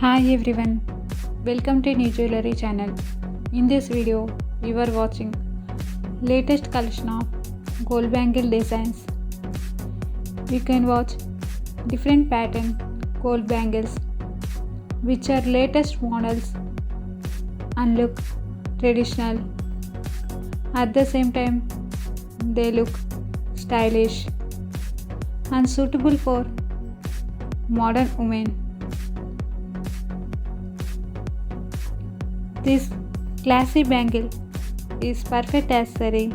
Hi everyone, welcome to New Jewelry channel. In this video, you are watching latest collection of gold bangle designs. You can watch different pattern gold bangles which are latest models and look traditional. At the same time, they look stylish and suitable for modern women. This classy bangle is perfect accessory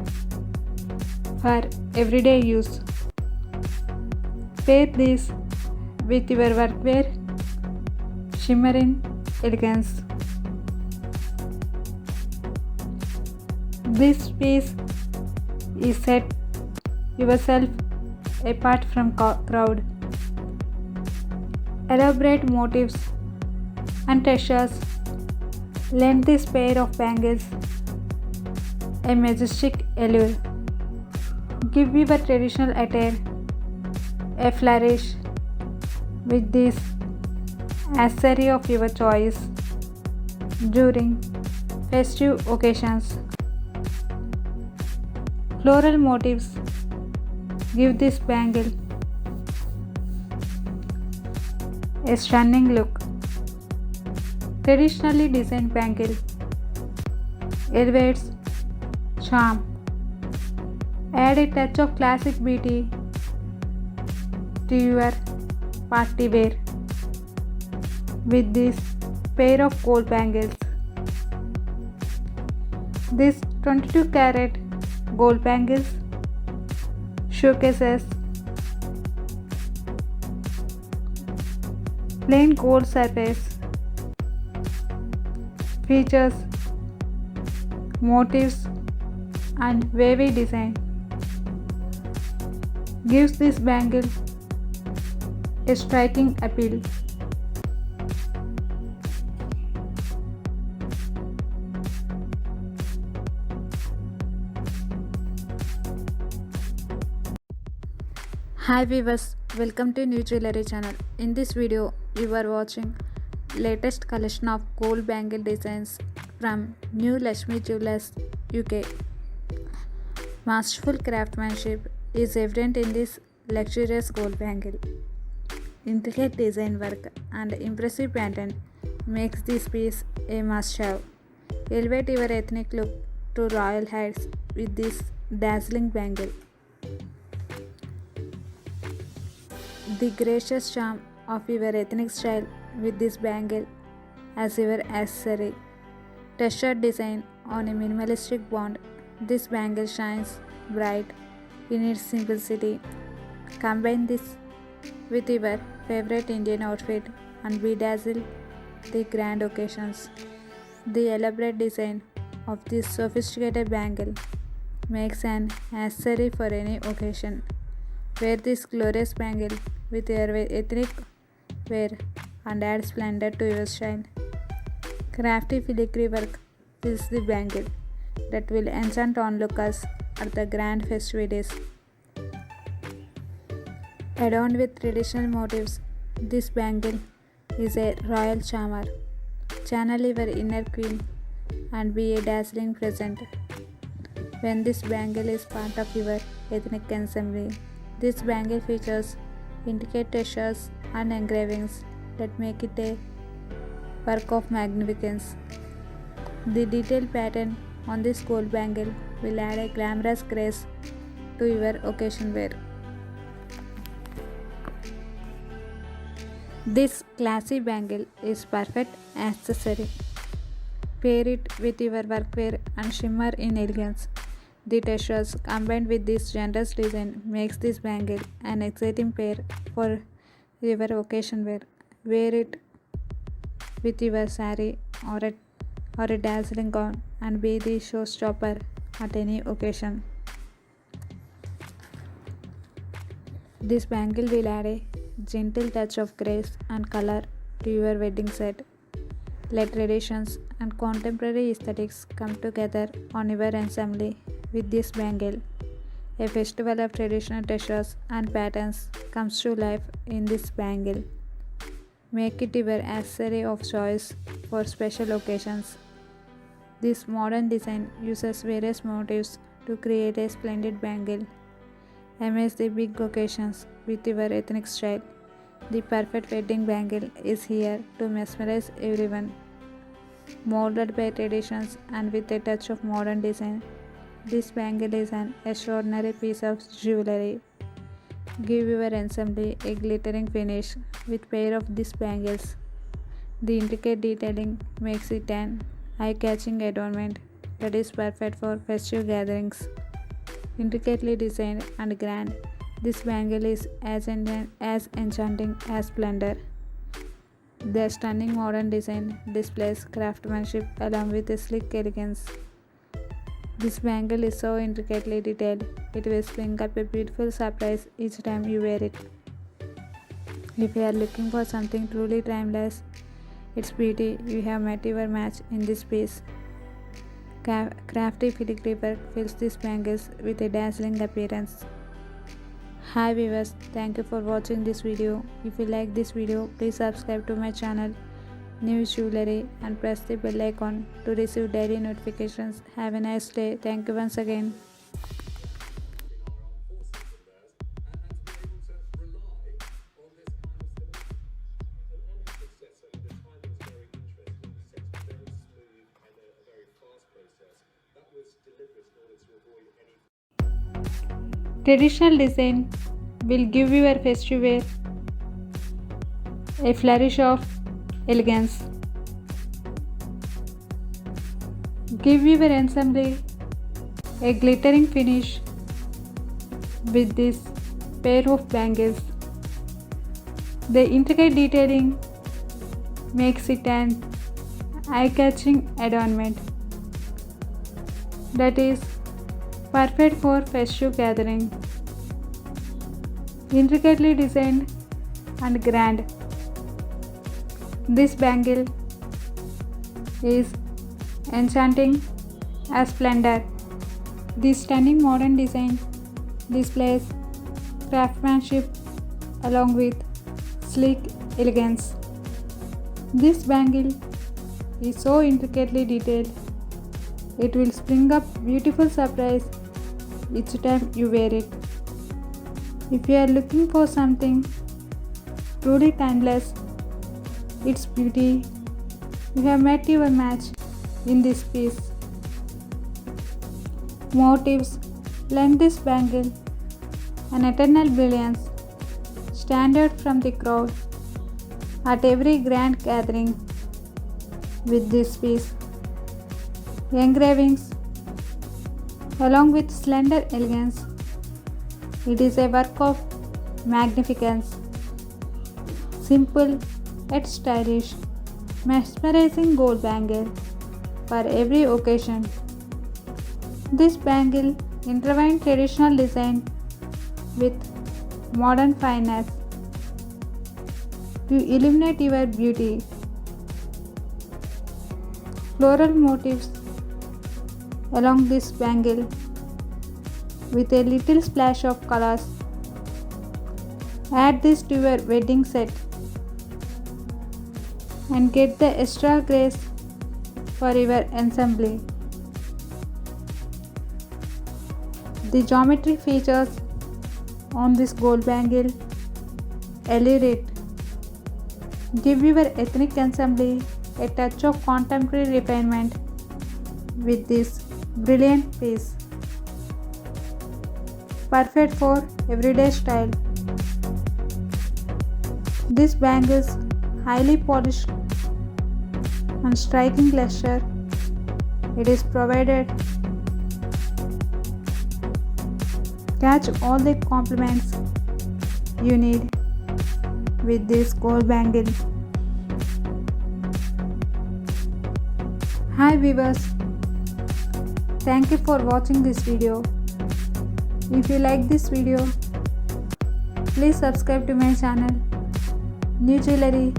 for everyday use. Pair this with your workwear, shimmer in elegance. This piece is set yourself apart from crowd. Elaborate motifs and textures lend this pair of bangles a majestic allure. Give your traditional attire a flourish with this accessory of your choice during festive occasions. Floral motifs give this bangle a stunning look. Traditionally designed bangle elevates charm. Add a touch of classic beauty to your party wear with this pair of gold bangles. This 22 carat gold bangles showcases plain gold surface, features motifs and wavy design, gives this bangle a striking appeal. Hi viewers, welcome to New Jewelry channel. In this video, you are watching latest collection of gold bangle designs from New Lakshmi Jewelers UK. Masterful craftsmanship is evident in this luxurious gold bangle. Intricate design work and impressive pattern makes this piece a must-have. Elevate your ethnic look to royal heights with this dazzling bangle. The gracious charm of your ethnic style with this bangle as your accessory. Textured design on a minimalistic bond, this bangle shines bright in its simplicity. Combine this with your favorite Indian outfit and bedazzle the grand occasions. The elaborate design of this sophisticated bangle makes an accessory for any occasion. Wear this glorious bangle with your ethnic wear and add splendor to your style. Crafty filigree work fills the bangle that will enchant onlookers at the grand festivities. Adorned with traditional motifs, this bangle is a royal charmer. Channel your inner queen and be a dazzling present. When this bangle is part of your ethnic ensemble, this bangle features intricate textures and engravings that make it a work of magnificence. The detailed pattern on this gold bangle will add a glamorous grace to your occasion wear. This classy bangle is perfect accessory. Pair it with your workwear and shimmer in elegance. The textures combined with this generous design makes this bangle an exciting pair for your occasion wear. Wear it with your sari or a dazzling gown and be the showstopper at any occasion. This bangle will add a gentle touch of grace and color to your wedding set. Let traditions and contemporary aesthetics come together on your ensemble with this bangle. A festival of traditional textures and patterns comes to life in this bangle. Make it your accessory of choice for special occasions. This modern design uses various motifs to create a splendid bangle. Amaze the big occasions with your ethnic style. The perfect wedding bangle is here to mesmerize everyone. Molded by traditions and with a touch of modern design, this bangle is an extraordinary piece of jewelry. Give your ensemble a glittering finish with pair of these bangles. The intricate detailing makes it an eye-catching adornment that is perfect for festive gatherings. Intricately designed and grand, this bangle is as enchanting as splendor. Their stunning modern design displays craftsmanship along with a sleek elegance. This bangle is so intricately detailed, it will spring up a beautiful surprise each time you wear it. If you are looking for something truly timeless, its beauty, you have met your match in this piece. Crafty filigree work fills these bangles with a dazzling appearance. Hi viewers, thank you for watching this video. If you like this video, please subscribe to my channel New Jewelry and press the bell icon to receive daily notifications. Have a nice day. Thank you once again. Traditional design will give your festive wear a flourish of elegance. Give your ensemble a glittering finish with this pair of bangles. The intricate detailing makes it an eye-catching adornment that is perfect for festive gathering. Intricately designed and grand, this bangle is enchanting as splendor. This stunning modern design displays craftsmanship along with sleek elegance. This bangle is so intricately detailed, it will spring up beautiful surprise each time you wear it. If you are looking for something truly timeless, its beauty, you have met your match in this piece. Motifs lend this bangle an eternal brilliance, stand out from the crowd at every grand gathering with this piece. Engravings along with slender elegance, it is a work of magnificence. Simple yet stylish, mesmerizing gold bangle for every occasion. This bangle intertwines traditional design with modern fineness to illuminate your beauty. Floral motifs along this bangle with a little splash of colors. Add this to your wedding set and get the extra grace for your ensemble. The geometry features on this gold bangle elevate, give your ethnic ensemble a touch of contemporary refinement with this brilliant piece. Perfect for everyday style. This bangle's highly polished and striking luster. It is provided catch all the compliments you need with this gold bangle. Hi viewers, thank you for watching this video. If you like this video, please subscribe to my channel New Jewelry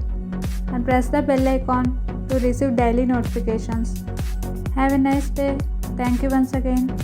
and press the bell icon to receive daily notifications. Have a nice day. Thank you once again.